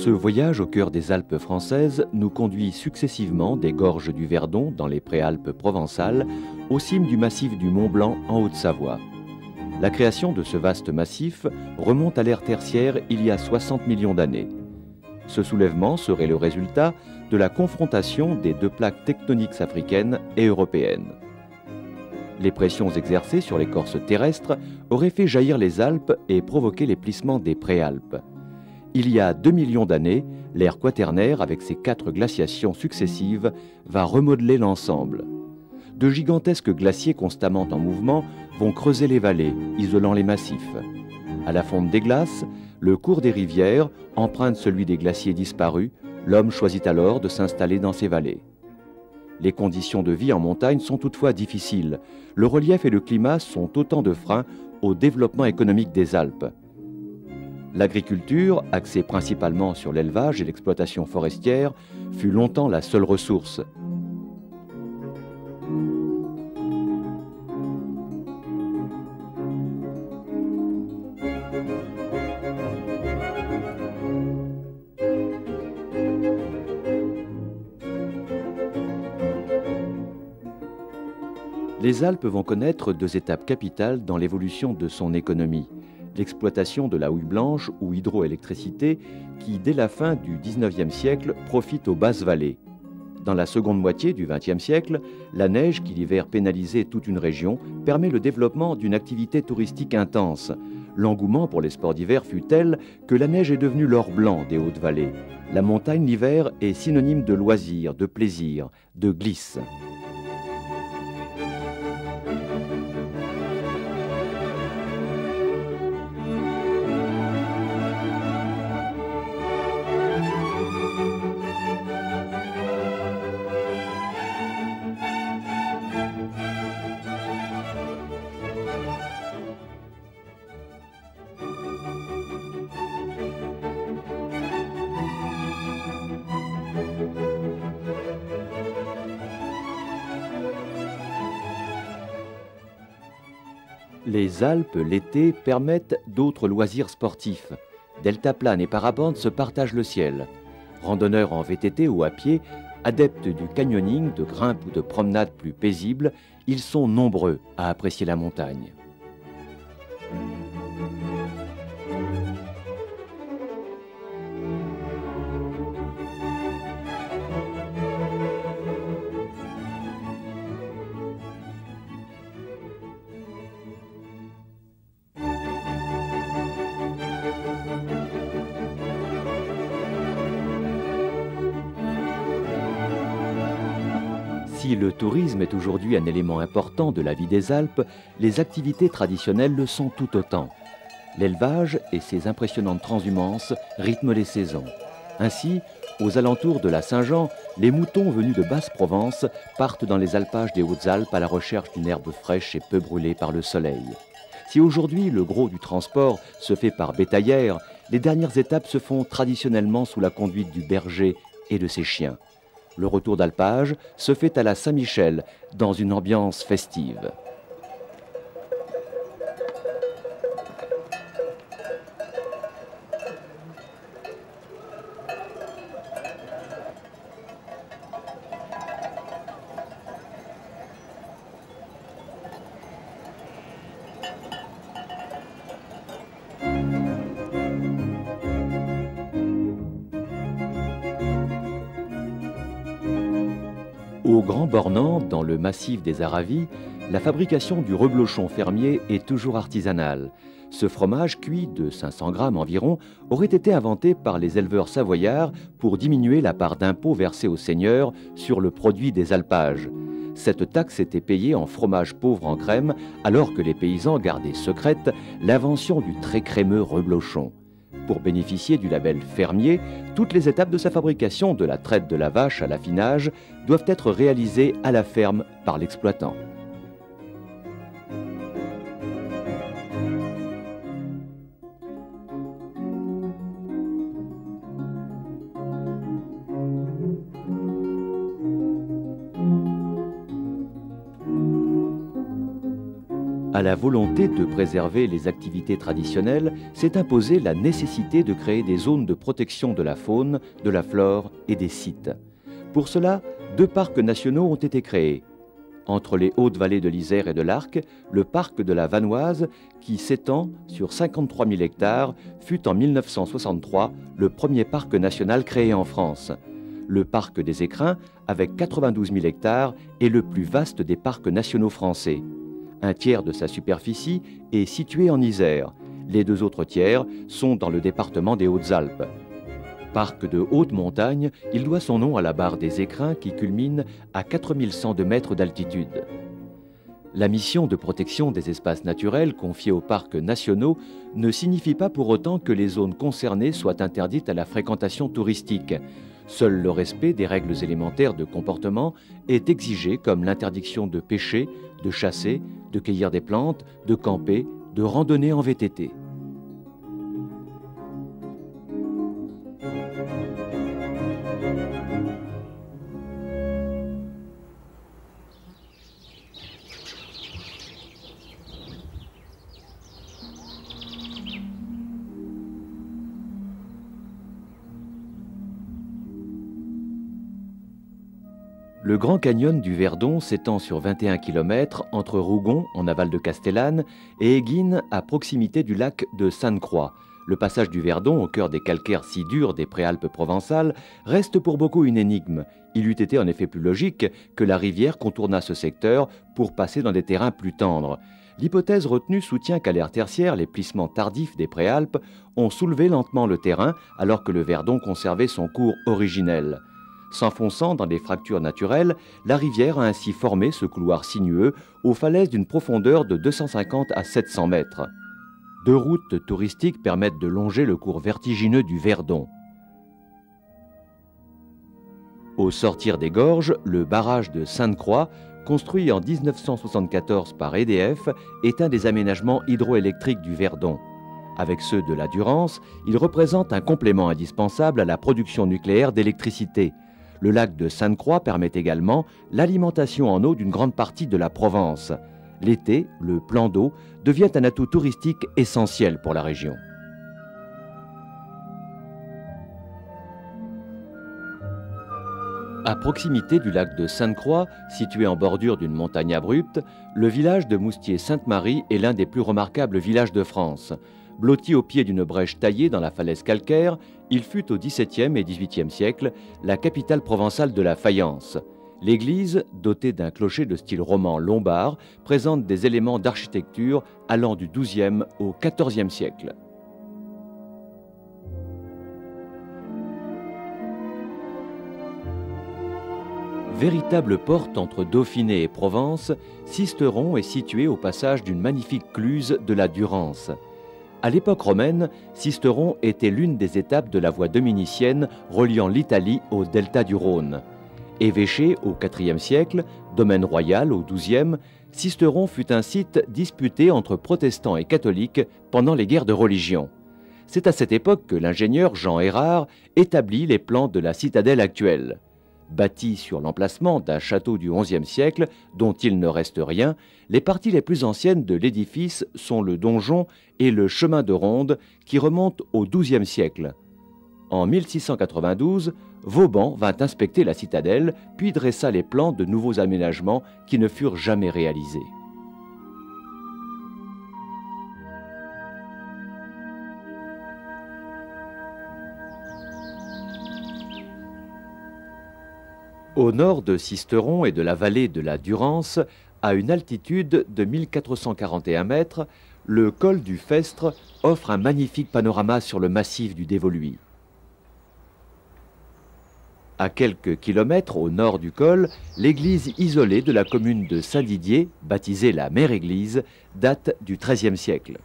Ce voyage au cœur des Alpes françaises nous conduit successivement des gorges du Verdon dans les Préalpes provençales aux cimes du massif du Mont Blanc en Haute-Savoie. La création de ce vaste massif remonte à l'ère tertiaire il y a 60 millions d'années. Ce soulèvement serait le résultat de la confrontation des deux plaques tectoniques africaines et européennes. Les pressions exercées sur l'écorce terrestre auraient fait jaillir les Alpes et provoqué les plissements des Préalpes. Il y a 2 millions d'années, l'ère quaternaire, avec ses 4 glaciations successives, va remodeler l'ensemble. De gigantesques glaciers constamment en mouvement vont creuser les vallées, isolant les massifs. À la fonte des glaces, le cours des rivières emprunte celui des glaciers disparus. L'homme choisit alors de s'installer dans ces vallées. Les conditions de vie en montagne sont toutefois difficiles. Le relief et le climat sont autant de freins au développement économique des Alpes. L'agriculture, axée principalement sur l'élevage et l'exploitation forestière, fut longtemps la seule ressource. Les Alpes vont connaître 2 étapes capitales dans l'évolution de son économie. L'exploitation de la houille blanche ou hydroélectricité qui, dès la fin du XIXe siècle, profite aux basses vallées. Dans la seconde moitié du XXe siècle, la neige qui l'hiver pénalisait toute une région permet le développement d'une activité touristique intense. L'engouement pour les sports d'hiver fut tel que la neige est devenue l'or blanc des hautes vallées. La montagne l'hiver est synonyme de loisir, de plaisir, de glisse. Les Alpes, l'été, permettent d'autres loisirs sportifs. Deltaplane et parapente se partagent le ciel. Randonneurs en VTT ou à pied, adeptes du canyoning, de grimpe ou de promenade plus paisible, ils sont nombreux à apprécier la montagne. Si le tourisme est aujourd'hui un élément important de la vie des Alpes, les activités traditionnelles le sont tout autant. L'élevage et ses impressionnantes transhumances rythment les saisons. Ainsi, aux alentours de la Saint-Jean, les moutons venus de Basse-Provence partent dans les alpages des Hautes-Alpes à la recherche d'une herbe fraîche et peu brûlée par le soleil. Si aujourd'hui le gros du transport se fait par bétaillère, les dernières étapes se font traditionnellement sous la conduite du berger et de ses chiens. Le retour d'alpage se fait à la Saint-Michel, dans une ambiance festive. Au Grand Bornand, dans le massif des Aravis, la fabrication du reblochon fermier est toujours artisanale. Ce fromage cuit de 500 grammes environ aurait été inventé par les éleveurs savoyards pour diminuer la part d'impôt versée aux seigneurs sur le produit des alpages. Cette taxe était payée en fromage pauvre en crème alors que les paysans gardaient secrète l'invention du très crémeux reblochon. Pour bénéficier du label fermier, toutes les étapes de sa fabrication, de la traite de la vache à l'affinage, doivent être réalisées à la ferme par l'exploitant. À la volonté de préserver les activités traditionnelles s'est imposée la nécessité de créer des zones de protection de la faune, de la flore et des sites. Pour cela, 2 parcs nationaux ont été créés. Entre les hautes vallées de l'Isère et de l'Arc, le parc de la Vanoise, qui s'étend sur 53 000 hectares, fut en 1963 le premier parc national créé en France. Le parc des Écrins, avec 92 000 hectares, est le plus vaste des parcs nationaux français. Un tiers de sa superficie est situé en Isère. Les 2 autres tiers sont dans le département des Hautes-Alpes. Parc de haute montagne, il doit son nom à la barre des Écrins qui culmine à 4102 mètres d'altitude. La mission de protection des espaces naturels confiée aux parcs nationaux ne signifie pas pour autant que les zones concernées soient interdites à la fréquentation touristique. Seul le respect des règles élémentaires de comportement est exigé, comme l'interdiction de pêcher, de chasser, de cueillir des plantes, de camper, de randonner en VTT. Le Grand Canyon du Verdon s'étend sur 21 km entre Rougon, en aval de Castellane, et Éguines, à proximité du lac de Sainte-Croix. Le passage du Verdon, au cœur des calcaires si durs des Préalpes provençales, reste pour beaucoup une énigme. Il eût été en effet plus logique que la rivière contournât ce secteur pour passer dans des terrains plus tendres. L'hypothèse retenue soutient qu'à l'ère tertiaire, les plissements tardifs des Préalpes ont soulevé lentement le terrain alors que le Verdon conservait son cours originel. S'enfonçant dans des fractures naturelles, la rivière a ainsi formé ce couloir sinueux aux falaises d'une profondeur de 250 à 700 mètres. 2 routes touristiques permettent de longer le cours vertigineux du Verdon. Au sortir des gorges, le barrage de Sainte-Croix, construit en 1974 par EDF, est un des aménagements hydroélectriques du Verdon. Avec ceux de la Durance, il représente un complément indispensable à la production nucléaire d'électricité. Le lac de Sainte-Croix permet également l'alimentation en eau d'une grande partie de la Provence. L'été, le plan d'eau devient un atout touristique essentiel pour la région. À proximité du lac de Sainte-Croix, situé en bordure d'une montagne abrupte, le village de Moustier-Sainte-Marie est l'un des plus remarquables villages de France. Blotti au pied d'une brèche taillée dans la falaise calcaire, il fut au XVIIe et XVIIIe siècle la capitale provençale de la faïence. L'église, dotée d'un clocher de style roman lombard, présente des éléments d'architecture allant du XIIe au XIVe siècle. Véritable porte entre Dauphiné et Provence, Sisteron est situé au passage d'une magnifique cluse de la Durance. À l'époque romaine, Sisteron était l'une des étapes de la voie dominicienne reliant l'Italie au delta du Rhône. Évêché au IVe siècle, domaine royal au XIIe, Sisteron fut un site disputé entre protestants et catholiques pendant les guerres de religion. C'est à cette époque que l'ingénieur Jean Errard établit les plans de la citadelle actuelle. Bâtie sur l'emplacement d'un château du XIe siècle, dont il ne reste rien, les parties les plus anciennes de l'édifice sont le donjon et le chemin de ronde qui remontent au XIIe siècle. En 1692, Vauban vint inspecter la citadelle, puis dressa les plans de nouveaux aménagements qui ne furent jamais réalisés. Au nord de Sisteron et de la vallée de la Durance, à une altitude de 1441 mètres, le col du Festre offre un magnifique panorama sur le massif du Dévoluy. À quelques kilomètres au nord du col, l'église isolée de la commune de Saint-Didier, baptisée la Mère-Église, date du XIIIe siècle.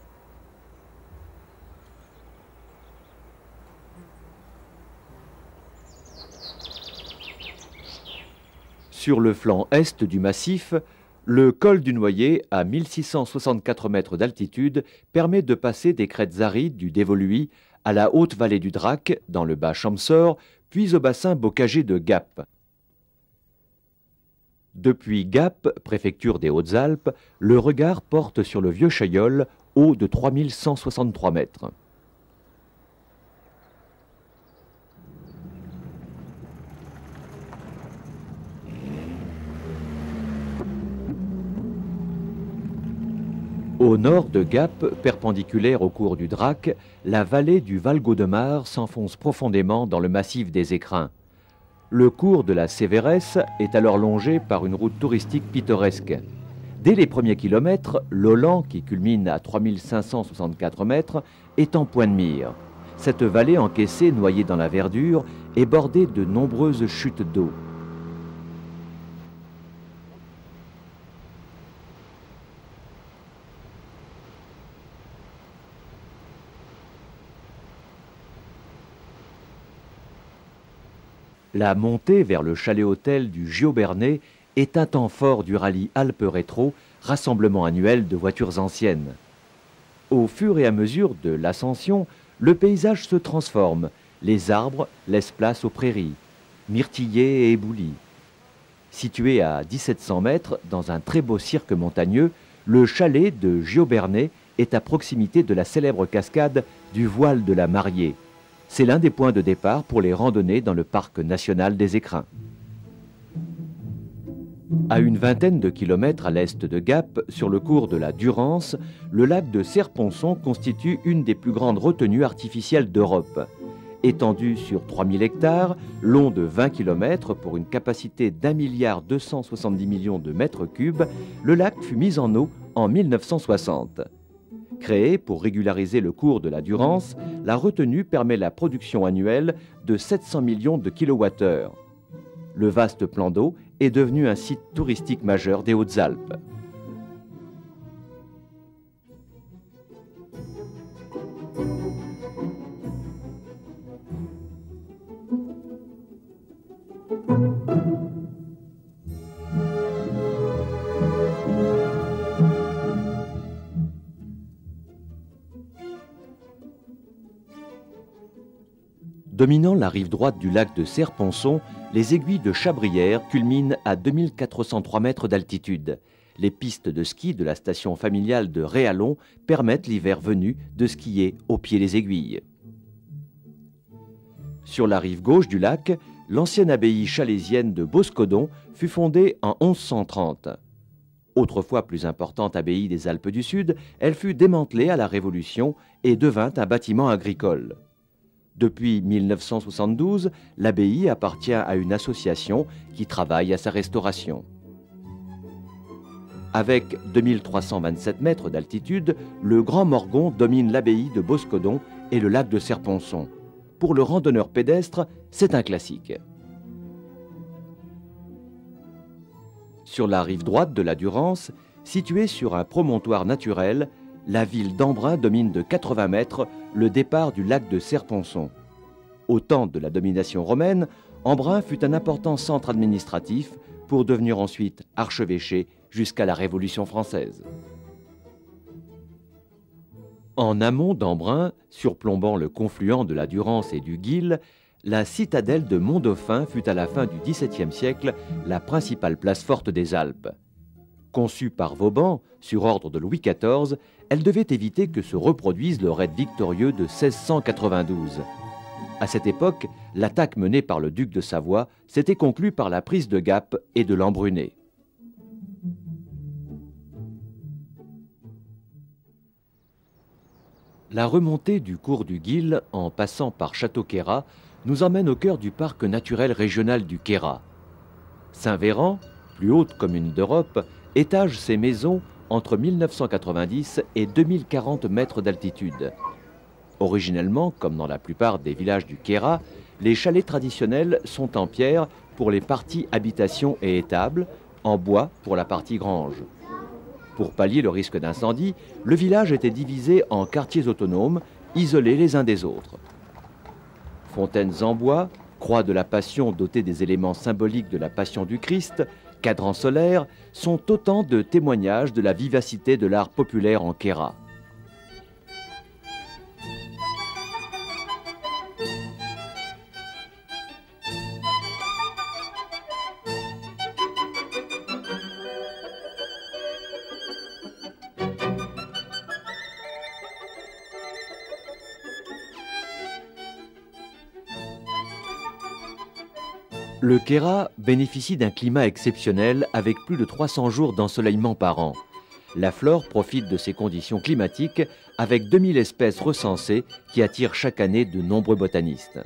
Sur le flanc est du massif, le col du Noyer, à 1664 mètres d'altitude, permet de passer des crêtes arides du Dévoluy à la haute vallée du Drac, dans le bas Champsaur, puis au bassin bocager de Gap. Depuis Gap, préfecture des Hautes-Alpes, le regard porte sur le vieux Chaillol, haut de 3163 mètres. Au nord de Gap, perpendiculaire au cours du Drac, la vallée du Val-Gaudemar s'enfonce profondément dans le massif des Écrins. Le cours de la Sévéresse est alors longé par une route touristique pittoresque. Dès les premiers kilomètres, l'Olan, qui culmine à 3564 mètres, est en point de mire. Cette vallée encaissée, noyée dans la verdure, est bordée de nombreuses chutes d'eau. La montée vers le chalet-hôtel du Giobernay est un temps fort du rallye Alpes Rétro, rassemblement annuel de voitures anciennes. Au fur et à mesure de l'ascension, le paysage se transforme. Les arbres laissent place aux prairies, myrtillers et éboulis. Situé à 1700 mètres, dans un très beau cirque montagneux, le chalet de Giobernay est à proximité de la célèbre cascade du Voile de la Mariée. C'est l'un des points de départ pour les randonnées dans le parc national des Écrins. À une vingtaine de kilomètres à l'est de Gap, sur le cours de la Durance, le lac de Serponçon constitue une des plus grandes retenues artificielles d'Europe. Étendu sur 3000 hectares, long de 20 km pour une capacité d'1,270 milliard de mètres cubes, le lac fut mis en eau en 1960. Créée pour régulariser le cours de la Durance, la retenue permet la production annuelle de 700 millions de kWh. Le vaste plan d'eau est devenu un site touristique majeur des Hautes-Alpes. Dominant la rive droite du lac de Serponçon, les aiguilles de Chabrières culminent à 2403 mètres d'altitude. Les pistes de ski de la station familiale de Réalon permettent l'hiver venu de skier au pied des aiguilles. Sur la rive gauche du lac, l'ancienne abbaye chalaisienne de Boscodon fut fondée en 1130. Autrefois plus importante abbaye des Alpes du Sud, elle fut démantelée à la Révolution et devint un bâtiment agricole. Depuis 1972, l'abbaye appartient à une association qui travaille à sa restauration. Avec 2327 mètres d'altitude, le Grand Morgon domine l'abbaye de Boscodon et le lac de Serponçon. Pour le randonneur pédestre, c'est un classique. Sur la rive droite de la Durance, située sur un promontoire naturel, la ville d'Embrun domine de 80 mètres le départ du lac de Serponçon. Au temps de la domination romaine, Embrun fut un important centre administratif pour devenir ensuite archevêché jusqu'à la Révolution française. En amont d'Embrun, surplombant le confluent de la Durance et du Guil, la citadelle de Mont-Dauphin fut à la fin du XVIIe siècle la principale place forte des Alpes. Conçue par Vauban, sur ordre de Louis XIV, elle devait éviter que se reproduise le raid victorieux de 1692. À cette époque, l'attaque menée par le duc de Savoie s'était conclue par la prise de Gap et de l'Embruné. La remontée du cours du Guil, en passant par Château-Queyras, nous emmène au cœur du parc naturel régional du Queyras. Saint-Véran, plus haute commune d'Europe, étage ses maisons entre 1990 et 2040 mètres d'altitude. Originellement, comme dans la plupart des villages du Queyras, les chalets traditionnels sont en pierre pour les parties habitation et étables, en bois pour la partie grange. Pour pallier le risque d'incendie, le village était divisé en quartiers autonomes, isolés les uns des autres. Fontaines en bois, croix de la Passion dotée des éléments symboliques de la Passion du Christ, cadrans solaires sont autant de témoignages de la vivacité de l'art populaire en Queyras. Le Queyras bénéficie d'un climat exceptionnel avec plus de 300 jours d'ensoleillement par an. La flore profite de ces conditions climatiques avec 2000 espèces recensées qui attirent chaque année de nombreux botanistes.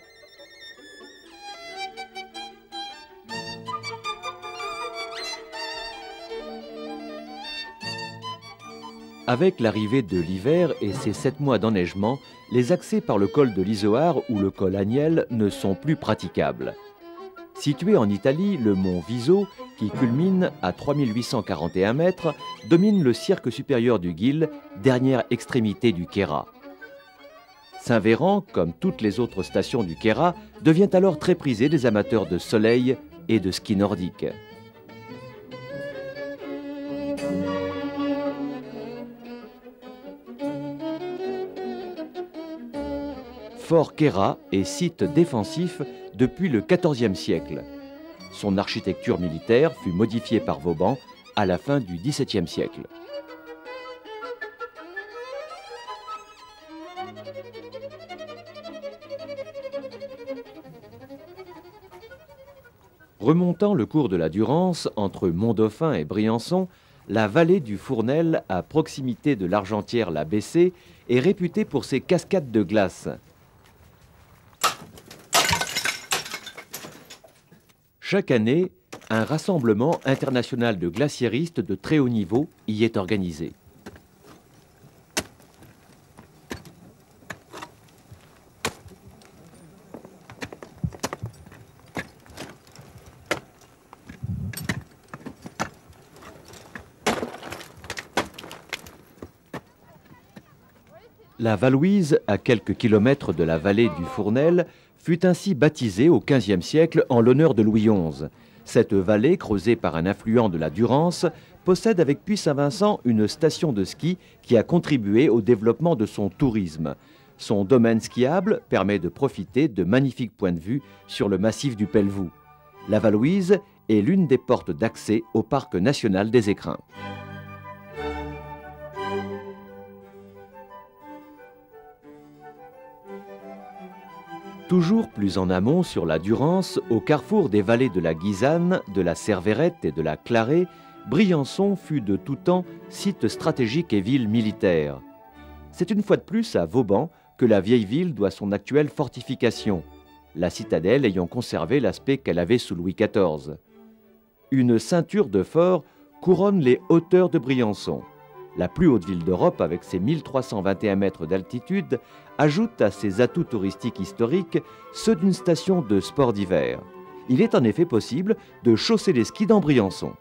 Avec l'arrivée de l'hiver et ses 7 mois d'enneigement, les accès par le col de l'Izoard ou le col Agnelle ne sont plus praticables. Situé en Italie, le mont Viso, qui culmine à 3841 mètres, domine le cirque supérieur du Guil, dernière extrémité du Queyras. Saint-Véran, comme toutes les autres stations du Queyras, devient alors très prisé des amateurs de soleil et de ski nordique. Fort Queyras est site défensif depuis le XIVe siècle. Son architecture militaire fut modifiée par Vauban à la fin du XVIIe siècle. Remontant le cours de la Durance entre Mont-Dauphin et Briançon, la vallée du Fournel, à proximité de l'Argentière-la-Bessée, est réputée pour ses cascades de glace. Chaque année, un rassemblement international de glaciéristes de très haut niveau y est organisé. La Valouise, à quelques kilomètres de la vallée du Fournel, fut ainsi baptisée au XVe siècle en l'honneur de Louis XI. Cette vallée, creusée par un affluent de la Durance, possède avec Puy-Saint-Vincent une station de ski qui a contribué au développement de son tourisme. Son domaine skiable permet de profiter de magnifiques points de vue sur le massif du Pelvoux. La Valouise est l'une des portes d'accès au parc national des Écrins. Toujours plus en amont sur la Durance, au carrefour des vallées de la Guisane, de la Cervérette et de la Clarée, Briançon fut de tout temps site stratégique et ville militaire. C'est une fois de plus à Vauban que la vieille ville doit son actuelle fortification, la citadelle ayant conservé l'aspect qu'elle avait sous Louis XIV. Une ceinture de forts couronne les hauteurs de Briançon. La plus haute ville d'Europe, avec ses 1321 mètres d'altitude, ajoute à ses atouts touristiques historiques ceux d'une station de sport d'hiver. Il est en effet possible de chausser les skis dans Briançon.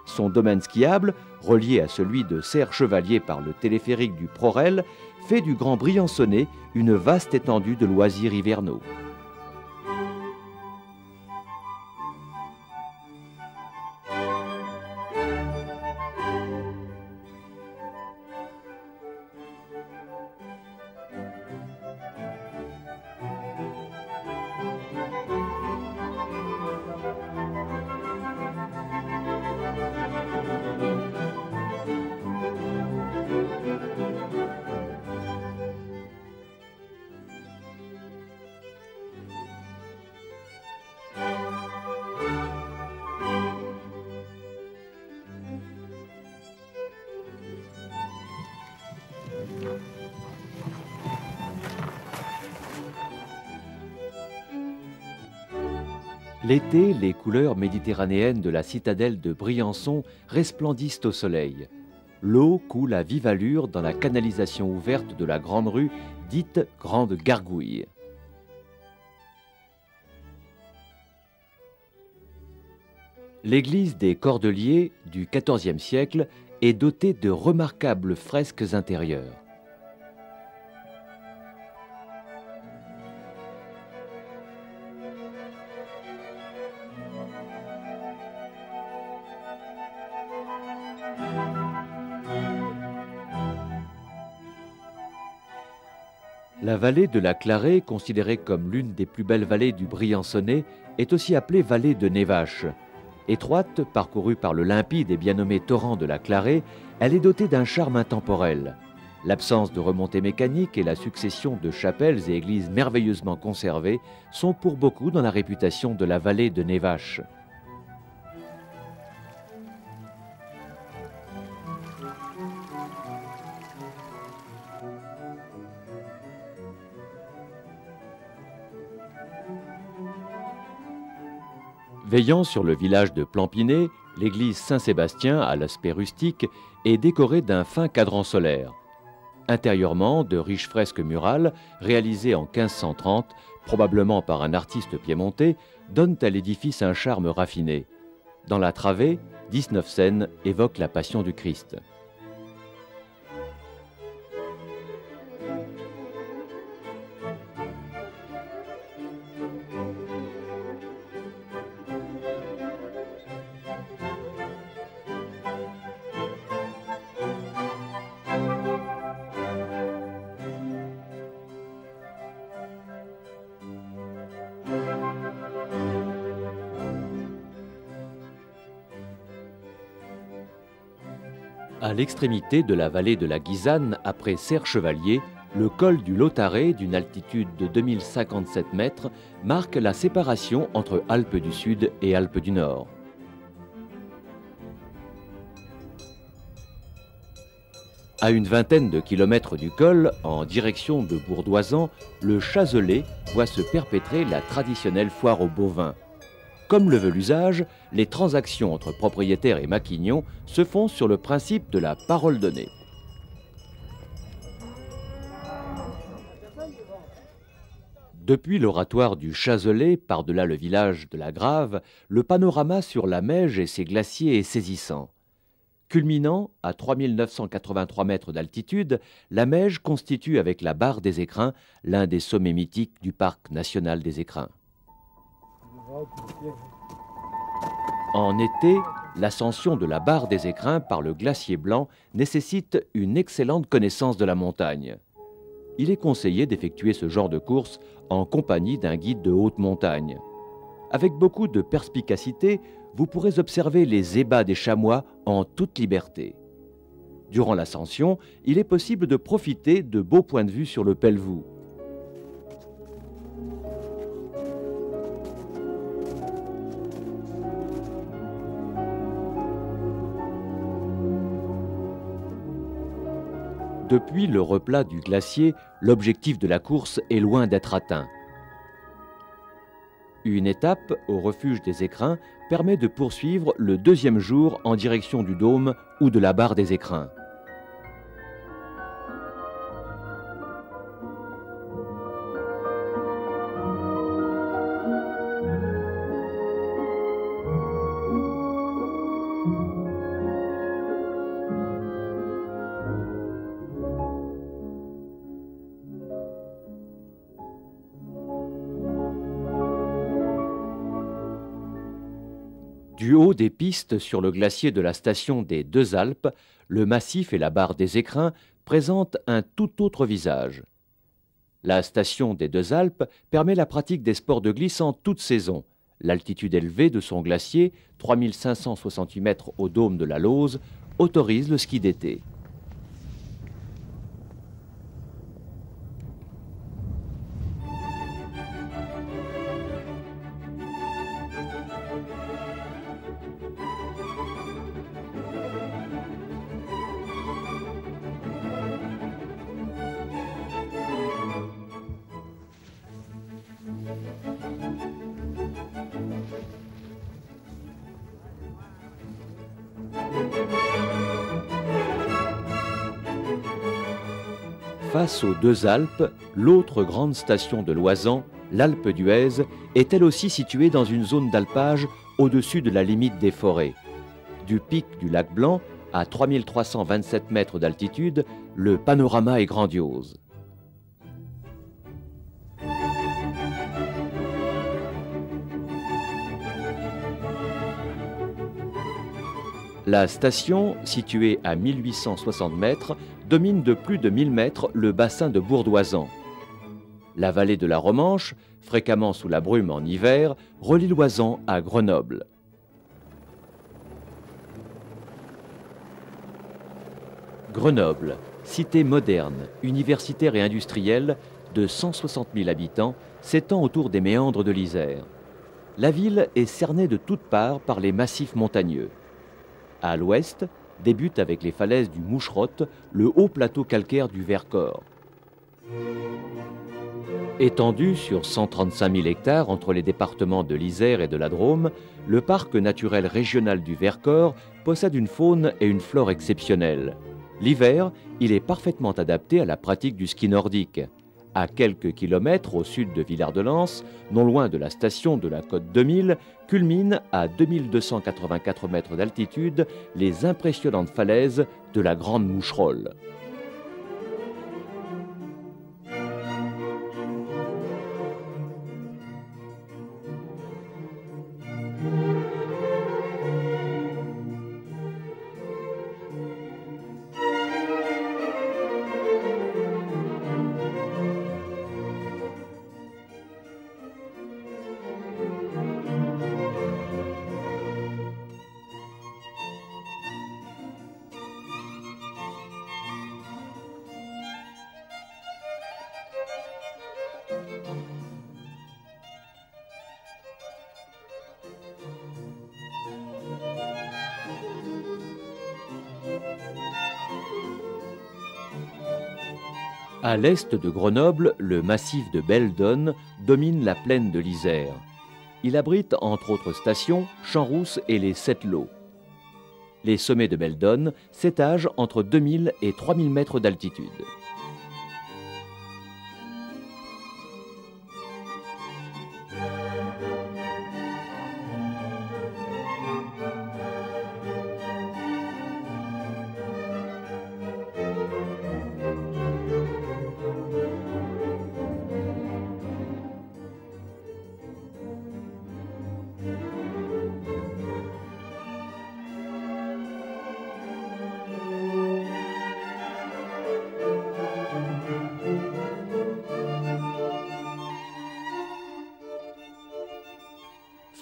Son domaine skiable, relié à celui de Serre-Chevalier par le téléphérique du Prorel, fait du Grand Briançonnais une vaste étendue de loisirs hivernaux. L'été, les couleurs méditerranéennes de la citadelle de Briançon resplendissent au soleil. L'eau coule à vive allure dans la canalisation ouverte de la Grande Rue, dite Grande Gargouille. L'église des Cordeliers du XIVe siècle est dotée de remarquables fresques intérieures. La vallée de la Clarée, considérée comme l'une des plus belles vallées du Briançonnais, est aussi appelée vallée de Névache. Étroite, parcourue par le limpide et bien nommé torrent de la Clarée, elle est dotée d'un charme intemporel. L'absence de remontée mécanique et la succession de chapelles et églises merveilleusement conservées sont pour beaucoup dans la réputation de la vallée de Nevache. Veillant sur le village de Plampinet, l'église Saint-Sébastien, à l'aspect rustique, est décorée d'un fin cadran solaire. Intérieurement, de riches fresques murales, réalisées en 1530, probablement par un artiste piémontais, donnent à l'édifice un charme raffiné. Dans la travée, 19 scènes évoquent la Passion du Christ. À l'extrémité de la vallée de la Guisane, après Serre-Chevalier, le col du Lautaret, d'une altitude de 2057 mètres, marque la séparation entre Alpes du Sud et Alpes du Nord. À une vingtaine de kilomètres du col, en direction de Bourdoisan, le Chazelet voit se perpétrer la traditionnelle foire aux bovins. Comme le veut l'usage, les transactions entre propriétaires et maquignons se font sur le principe de la parole donnée. Depuis l'oratoire du Chazelet, par-delà le village de la Grave, le panorama sur la Meije et ses glaciers est saisissant. Culminant à 3983 mètres d'altitude, la Meije constitue avec la Barre des Écrins l'un des sommets mythiques du parc national des Écrins. En été, l'ascension de la Barre des Écrins par le glacier blanc nécessite une excellente connaissance de la montagne. Il est conseillé d'effectuer ce genre de course en compagnie d'un guide de haute montagne. Avec beaucoup de perspicacité, vous pourrez observer les ébats des chamois en toute liberté. Durant l'ascension, il est possible de profiter de beaux points de vue sur le Pelvoux. Depuis le replat du glacier, l'objectif de la course est loin d'être atteint. Une étape au refuge des Écrins permet de poursuivre le deuxième jour en direction du Dôme ou de la Barre des Écrins. Du haut des pistes sur le glacier de la station des Deux Alpes, le massif et la Barre des Écrins présentent un tout autre visage. La station des Deux Alpes permet la pratique des sports de glisse en toute saison. L'altitude élevée de son glacier, 3568 mètres au dôme de la Lauze, autorise le ski d'été. Face aux Deux Alpes, l'autre grande station de l'Oisans, l'Alpe d'Huez, est elle aussi située dans une zone d'alpage au-dessus de la limite des forêts. Du pic du lac Blanc, à 3327 mètres d'altitude, le panorama est grandiose. La station, située à 1860 mètres, domine de plus de 1000 mètres le bassin de Bourdoisan. La vallée de la Romanche, fréquemment sous la brume en hiver, relie l'Oisan à Grenoble. Grenoble, cité moderne, universitaire et industrielle de 160 000 habitants, s'étend autour des méandres de l'Isère. La ville est cernée de toutes parts par les massifs montagneux. À l'ouest, débute avec les falaises du Moucherotte le haut plateau calcaire du Vercors. Étendu sur 135 000 hectares entre les départements de l'Isère et de la Drôme, le parc naturel régional du Vercors possède une faune et une flore exceptionnelles. L'hiver, il est parfaitement adapté à la pratique du ski nordique. À quelques kilomètres au sud de Villard-de-Lans, non loin de la station de la Côte 2000, culminent à 2284 mètres d'altitude les impressionnantes falaises de la Grande Moucherolle. À l'est de Grenoble, le massif de Belledonne domine la plaine de l'Isère. Il abrite, entre autres stations, Champs-Rousses et les Sept-Lots. Les sommets de Belledonne s'étagent entre 2000 et 3000 mètres d'altitude.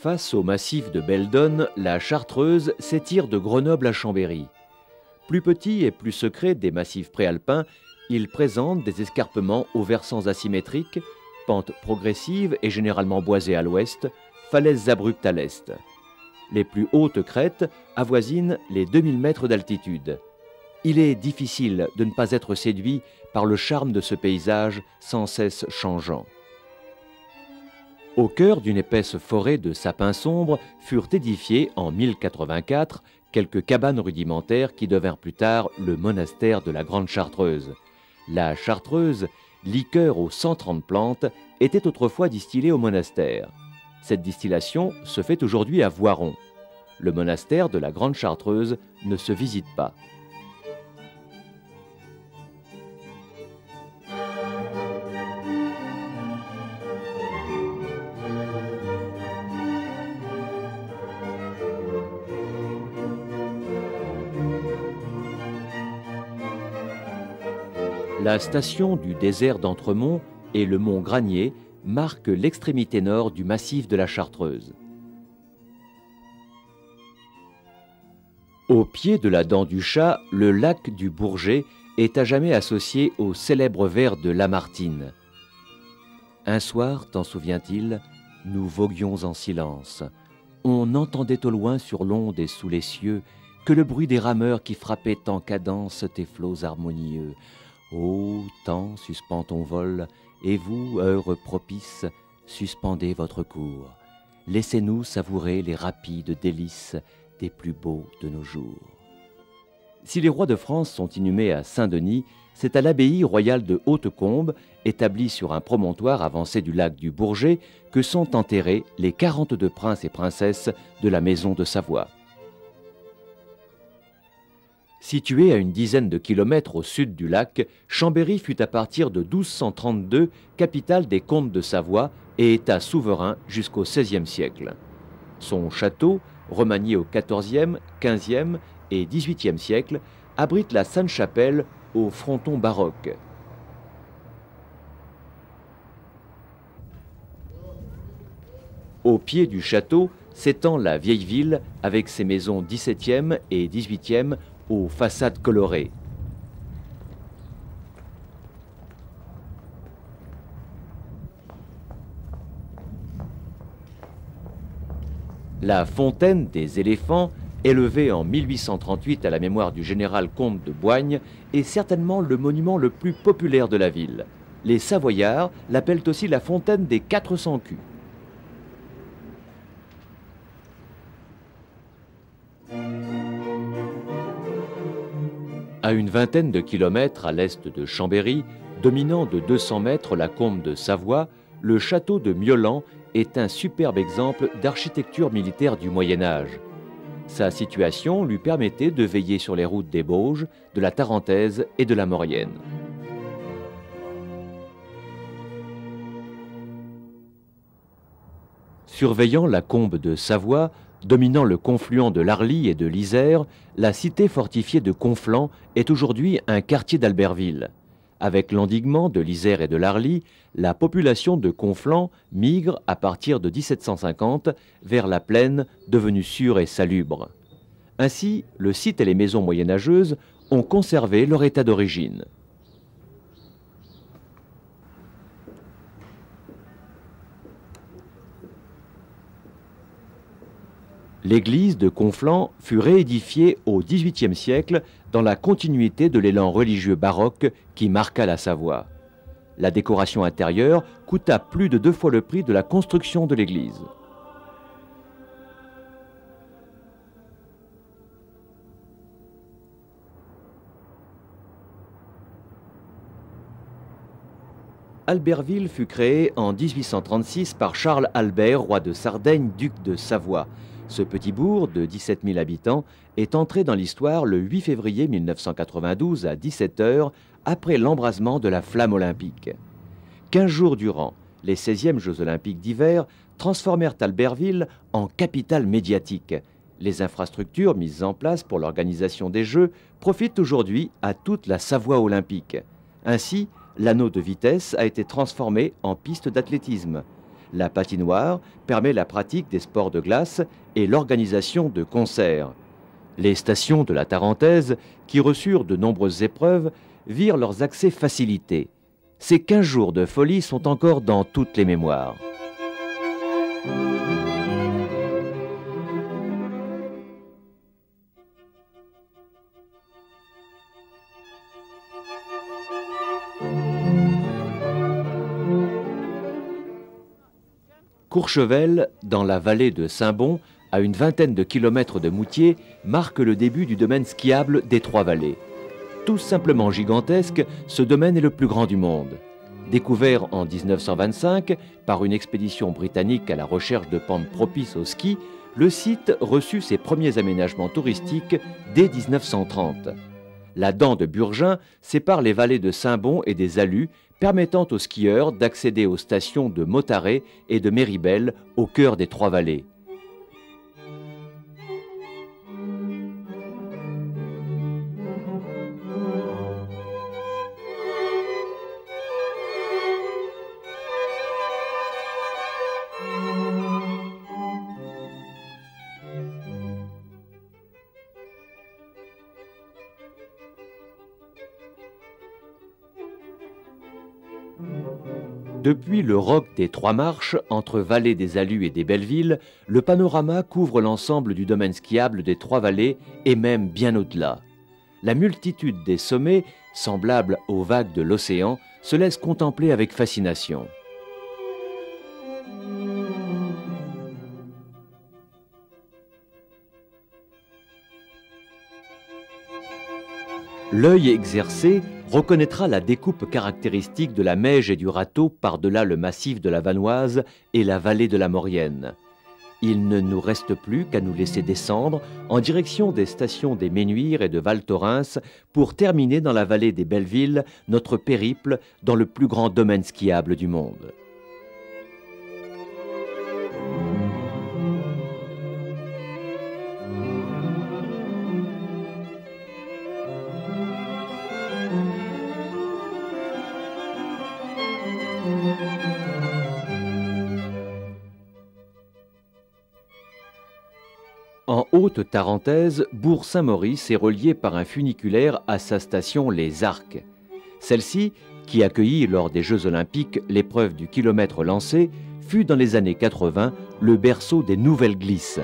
Face au massif de Belledonne, la Chartreuse s'étire de Grenoble à Chambéry. Plus petit et plus secret des massifs préalpins, il présente des escarpements aux versants asymétriques, pentes progressives et généralement boisées à l'ouest, falaises abruptes à l'est. Les plus hautes crêtes avoisinent les 2000 mètres d'altitude. Il est difficile de ne pas être séduit par le charme de ce paysage sans cesse changeant. Au cœur d'une épaisse forêt de sapins sombres furent édifiées en 1084 quelques cabanes rudimentaires qui devinrent plus tard le monastère de la Grande Chartreuse. La Chartreuse, liqueur aux 130 plantes, était autrefois distillée au monastère. Cette distillation se fait aujourd'hui à Voiron. Le monastère de la Grande Chartreuse ne se visite pas. La station du désert d'Entremont et le mont Granier marquent l'extrémité nord du massif de la Chartreuse. Au pied de la Dent du Chat, le lac du Bourget est à jamais associé au célèbre vers de Lamartine. Un soir, t'en souvient-il, nous voguions en silence. On entendait au loin sur l'onde et sous les cieux que le bruit des rameurs qui frappaient en cadence tes flots harmonieux. Ô temps, suspends ton vol, et vous, heure propice, suspendez votre cours. Laissez-nous savourer les rapides délices des plus beaux de nos jours. Si les rois de France sont inhumés à Saint-Denis, c'est à l'abbaye royale de Hautecombe, établie sur un promontoire avancé du lac du Bourget, que sont enterrés les 42 princes et princesses de la maison de Savoie. Située à une dizaine de kilomètres au sud du lac, Chambéry fut à partir de 1232 capitale des comtes de Savoie et état souverain jusqu'au XVIe siècle. Son château, remanié au XIVe, XVe et XVIIIe siècle, abrite la Sainte-Chapelle au fronton baroque. Au pied du château s'étend la vieille ville avec ses maisons XVIIe et XVIIIe aux façades colorées. La fontaine des éléphants, élevée en 1838 à la mémoire du général comte de Boigne, est certainement le monument le plus populaire de la ville. Les Savoyards l'appellent aussi la fontaine des 400 culs. À une vingtaine de kilomètres à l'est de Chambéry, dominant de 200 mètres la combe de Savoie, le château de Miolans est un superbe exemple d'architecture militaire du Moyen-Âge. Sa situation lui permettait de veiller sur les routes des Bauges, de la Tarentaise et de la Maurienne. Surveillant la combe de Savoie, dominant le confluent de l'Arly et de l'Isère, la cité fortifiée de Conflans est aujourd'hui un quartier d'Albertville. Avec l'endiguement de l'Isère et de l'Arly, la population de Conflans migre à partir de 1750 vers la plaine devenue sûre et salubre. Ainsi, le site et les maisons moyenâgeuses ont conservé leur état d'origine. L'église de Conflans fut réédifiée au XVIIIe siècle dans la continuité de l'élan religieux baroque qui marqua la Savoie. La décoration intérieure coûta plus de 2 fois le prix de la construction de l'église. Albertville fut créé en 1836 par Charles Albert, roi de Sardaigne, duc de Savoie. Ce petit bourg de 17 000 habitants est entré dans l'histoire le 8 février 1992 à 17 h, après l'embrasement de la flamme olympique. 15 jours durant, les 16e Jeux olympiques d'hiver transformèrent Albertville en capitale médiatique. Les infrastructures mises en place pour l'organisation des Jeux profitent aujourd'hui à toute la Savoie olympique. Ainsi, l'anneau de vitesse a été transformé en piste d'athlétisme. La patinoire permet la pratique des sports de glace et l'organisation de concerts. Les stations de la Tarentaise, qui reçurent de nombreuses épreuves, virent leurs accès facilités. Ces 15 jours de folie sont encore dans toutes les mémoires. Courchevel, dans la vallée de Saint-Bon, à une vingtaine de kilomètres de Moutier, marque le début du domaine skiable des Trois-Vallées. Tout simplement gigantesque, ce domaine est le plus grand du monde. Découvert en 1925 par une expédition britannique à la recherche de pentes propices au ski, le site reçut ses premiers aménagements touristiques dès 1930. La dent de Burgin sépare les vallées de Saint-Bon et des Alus, permettant aux skieurs d'accéder aux stations de Motaré et de Méribel au cœur des Trois-Vallées. Depuis le roc des Trois Marches, entre vallées des Alus et des Bellevilles, le panorama couvre l'ensemble du domaine skiable des Trois-Vallées et même bien au-delà. La multitude des sommets, semblables aux vagues de l'océan, se laisse contempler avec fascination. L'œil exercé reconnaîtra la découpe caractéristique de la Meije et du Râteau par-delà le massif de la Vanoise et la vallée de la Maurienne. Il ne nous reste plus qu'à nous laisser descendre en direction des stations des Menuires et de Val Thorens pour terminer dans la vallée des Bellevilles notre périple dans le plus grand domaine skiable du monde. En Haute-Tarentaise, Bourg-Saint-Maurice est relié par un funiculaire à sa station Les Arcs. Celle-ci, qui accueillit lors des Jeux olympiques l'épreuve du kilomètre lancé, fut dans les années 80 le berceau des nouvelles glisses.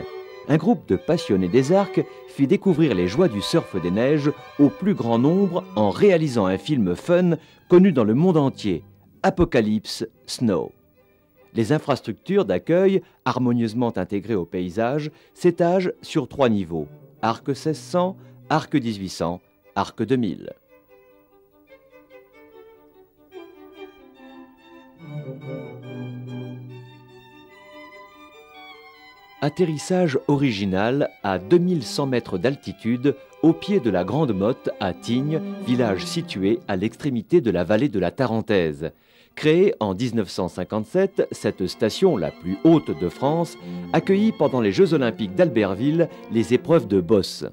un groupe de passionnés des arcs fit découvrir les joies du surf des neiges au plus grand nombre en réalisant un film fun connu dans le monde entier, Apocalypse Snow. Les infrastructures d'accueil, harmonieusement intégrées au paysage, s'étagent sur 3 niveaux, arc 1600, arc 1800, arc 2000. Atterrissage original à 2100 mètres d'altitude, au pied de la Grande Motte à Tignes, village situé à l'extrémité de la vallée de la Tarentaise. Créée en 1957, cette station, la plus haute de France, accueillit pendant les Jeux Olympiques d'Albertville les épreuves de bosse.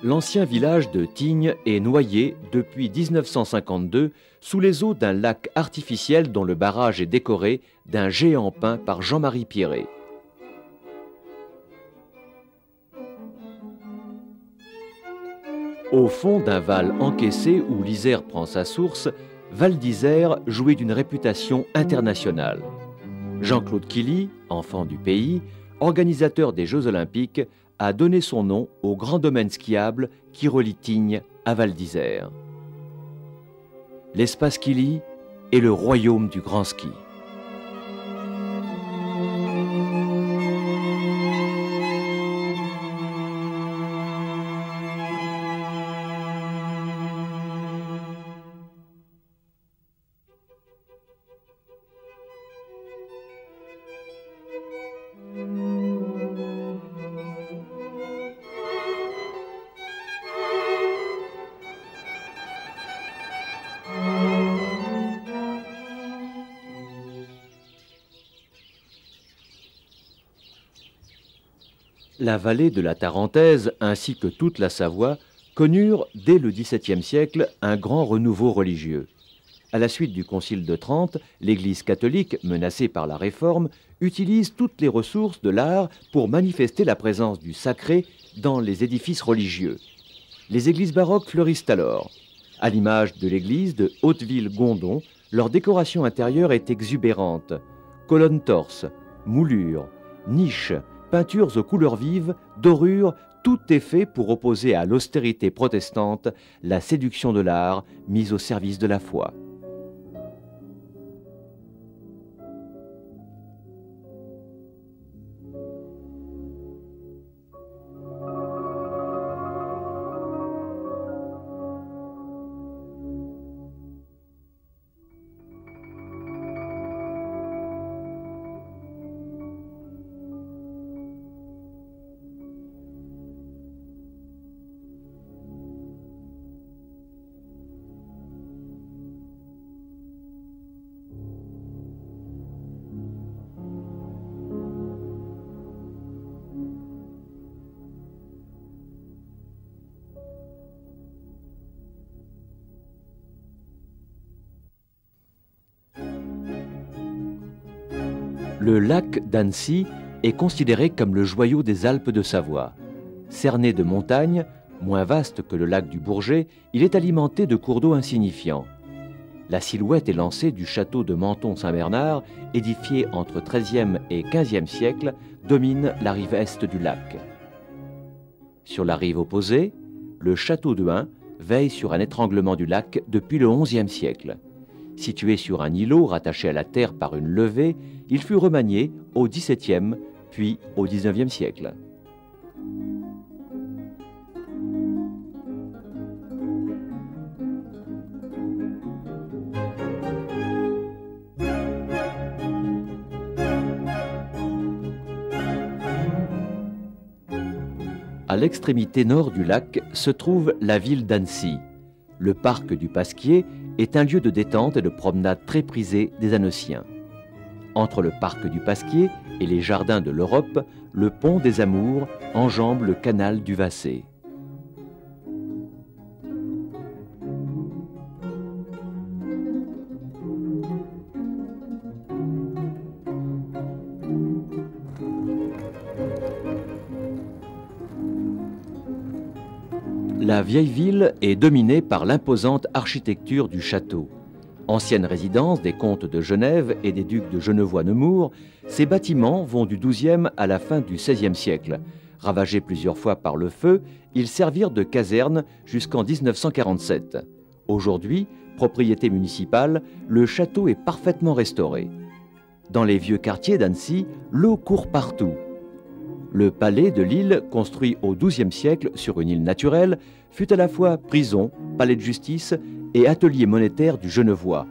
L'ancien village de Tignes est noyé depuis 1952 sous les eaux d'un lac artificiel dont le barrage est décoré d'un géant peint par Jean-Marie Pierret. Au fond d'un val encaissé où l'Isère prend sa source, Val d'Isère jouit d'une réputation internationale. Jean-Claude Killy, enfant du pays, organisateur des Jeux Olympiques, a donné son nom au grand domaine skiable qui relie Tignes à Val d'Isère. L'espace Killy est le royaume du grand ski. La vallée de la Tarentaise, ainsi que toute la Savoie, connurent dès le XVIIe siècle un grand renouveau religieux. À la suite du Concile de Trente, l'Église catholique, menacée par la Réforme, utilise toutes les ressources de l'art pour manifester la présence du sacré dans les édifices religieux. Les églises baroques fleurissent alors. À l'image de l'église de Hauteville-Gondon, leur décoration intérieure est exubérante. Colonnes torses, moulures, niches, peintures aux couleurs vives, dorures, tout est fait pour opposer à l'austérité protestante la séduction de l'art mise au service de la foi. Le lac d'Annecy est considéré comme le joyau des Alpes de Savoie. Cerné de montagnes, moins vaste que le lac du Bourget, il est alimenté de cours d'eau insignifiants. La silhouette élancée du château de Menton-Saint-Bernard, édifié entre XIIIe et XVe siècle, domine la rive est du lac. Sur la rive opposée, le château de Hain veille sur un étranglement du lac depuis le XIe siècle. Situé sur un îlot rattaché à la terre par une levée, il fut remanié au XVIIe puis au XIXe siècle. À l'extrémité nord du lac se trouve la ville d'Annecy. Le parc du Pasquier est un lieu de détente et de promenade très prisé des Annonciens. Entre le parc du Pasquier et les jardins de l'Europe, le pont des Amours enjambe le canal du Vassé. La vieille ville est dominée par l'imposante architecture du château. Ancienne résidence des comtes de Genève et des ducs de Genevois-Nemours, ces bâtiments vont du XIIe à la fin du XVIe siècle. Ravagés plusieurs fois par le feu, ils servirent de caserne jusqu'en 1947. Aujourd'hui, propriété municipale, le château est parfaitement restauré. Dans les vieux quartiers d'Annecy, l'eau court partout. Le palais de Lille, construit au XIIe siècle sur une île naturelle, fut à la fois prison, palais de justice et atelier monétaire du Genevois.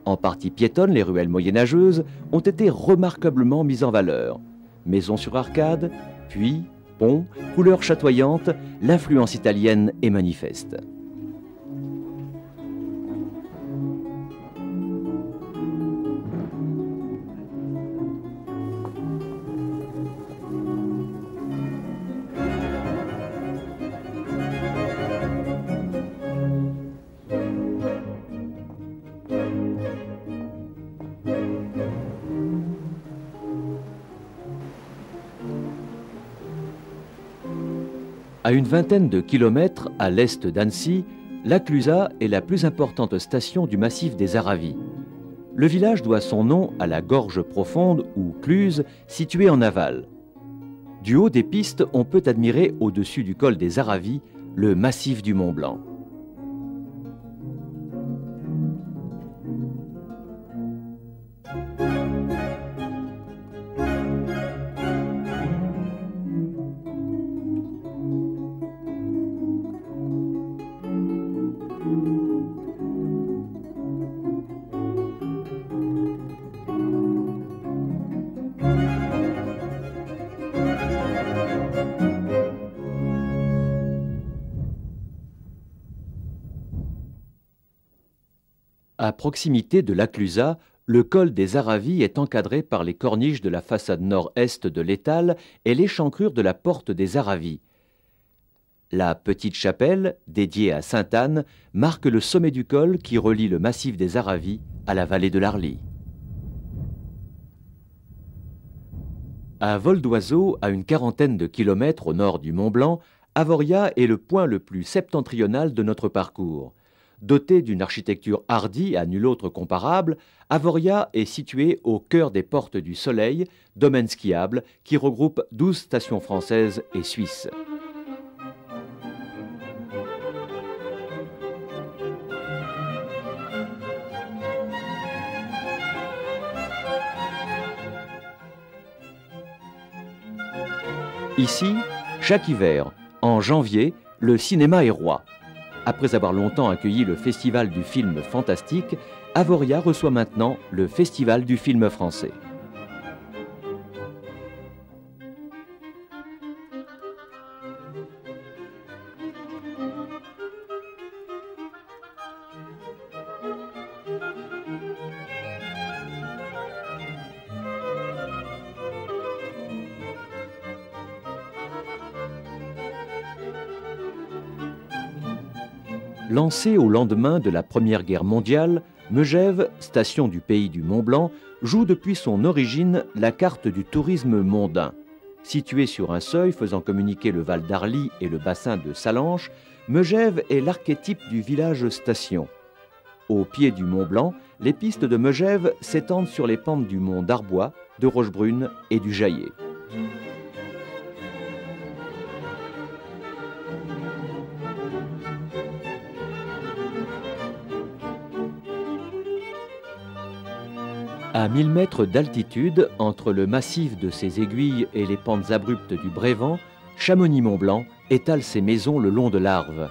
En partie piétonne, les ruelles moyenâgeuses ont été remarquablement mises en valeur. Maisons sur arcades, puits, ponts, couleurs chatoyantes, l'influence italienne est manifeste. À une vingtaine de kilomètres à l'est d'Annecy, la Clusaz est la plus importante station du massif des Aravis. Le village doit son nom à la gorge profonde ou cluse située en aval. Du haut des pistes, on peut admirer au-dessus du col des Aravis le massif du Mont Blanc. À proximité de la Clusaz, le col des Aravis est encadré par les corniches de la façade nord-est de l'étal et l'échancrure de la porte des Aravis. La petite chapelle, dédiée à Sainte-Anne, marque le sommet du col qui relie le massif des Aravis à la vallée de l'Arly. À vol d'oiseau, à une quarantaine de kilomètres au nord du Mont Blanc, Avoria est le point le plus septentrional de notre parcours. Dotée d'une architecture hardie à nul autre comparable, Avoria est située au cœur des Portes du Soleil, domaine skiable qui regroupe 12 stations françaises et suisses. Ici, chaque hiver, en janvier, le cinéma est roi. Après avoir longtemps accueilli le Festival du film fantastique, Avoria reçoit maintenant le Festival du film français. Lancée au lendemain de la Première Guerre mondiale, Megève, station du pays du Mont Blanc, joue depuis son origine la carte du tourisme mondain. Située sur un seuil faisant communiquer le Val d'Arly et le bassin de Salanches, Megève est l'archétype du village-station. Au pied du Mont Blanc, les pistes de Megève s'étendent sur les pentes du mont d'Arbois, de Rochebrune et du Jaillet. À 1000 mètres d'altitude, entre le massif de ses aiguilles et les pentes abruptes du Brévent, Chamonix-Mont-Blanc étale ses maisons le long de l'Arve.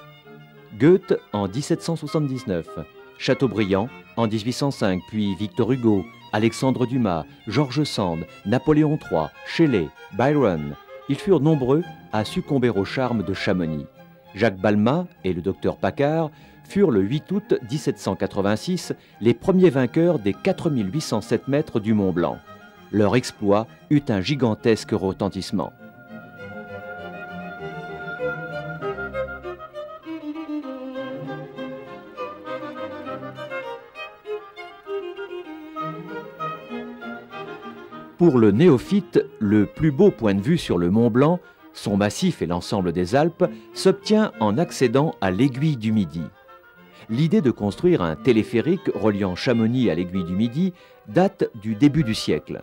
Goethe en 1779, Chateaubriand en 1805, puis Victor Hugo, Alexandre Dumas, George Sand, Napoléon III, Shelley, Byron. Ils furent nombreux à succomber au charme de Chamonix. Jacques Balmat et le docteur Paccard furent le 8 août 1786 les premiers vainqueurs des 4807 mètres du Mont Blanc. Leur exploit eut un gigantesque retentissement. Pour le néophyte, le plus beau point de vue sur le Mont Blanc Son massif et l'ensemble des Alpes s'obtient en accédant à l'Aiguille du Midi. L'idée de construire un téléphérique reliant Chamonix à l'Aiguille du Midi date du début du siècle.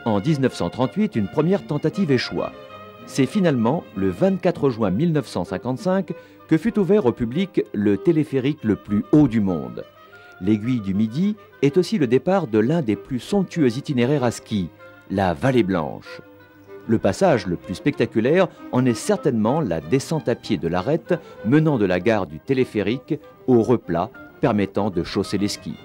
En 1938, une première tentative échoua. C'est finalement le 24 juin 1955 que fut ouvert au public le téléphérique le plus haut du monde. L'Aiguille du Midi est aussi le départ de l'un des plus somptueux itinéraires à ski, la Vallée Blanche. Le passage le plus spectaculaire en est certainement la descente à pied de l'arête menant de la gare du téléphérique au replat permettant de chausser les skis.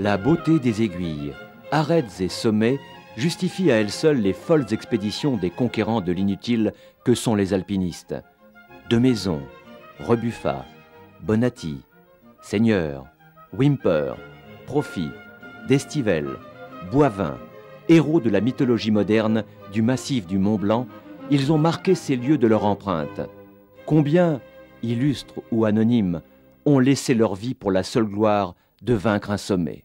La beauté des aiguilles, arêtes et sommets justifie à elle seule les folles expéditions des conquérants de l'inutile que sont les alpinistes. De Maisons, Rebuffat, Bonatti, Seigneur, Whymper, Profit, d'Estivelle, Boivin, héros de la mythologie moderne du massif du Mont Blanc, ils ont marqué ces lieux de leur empreinte. Combien, illustres ou anonymes, ont laissé leur vie pour la seule gloire de vaincre un sommet.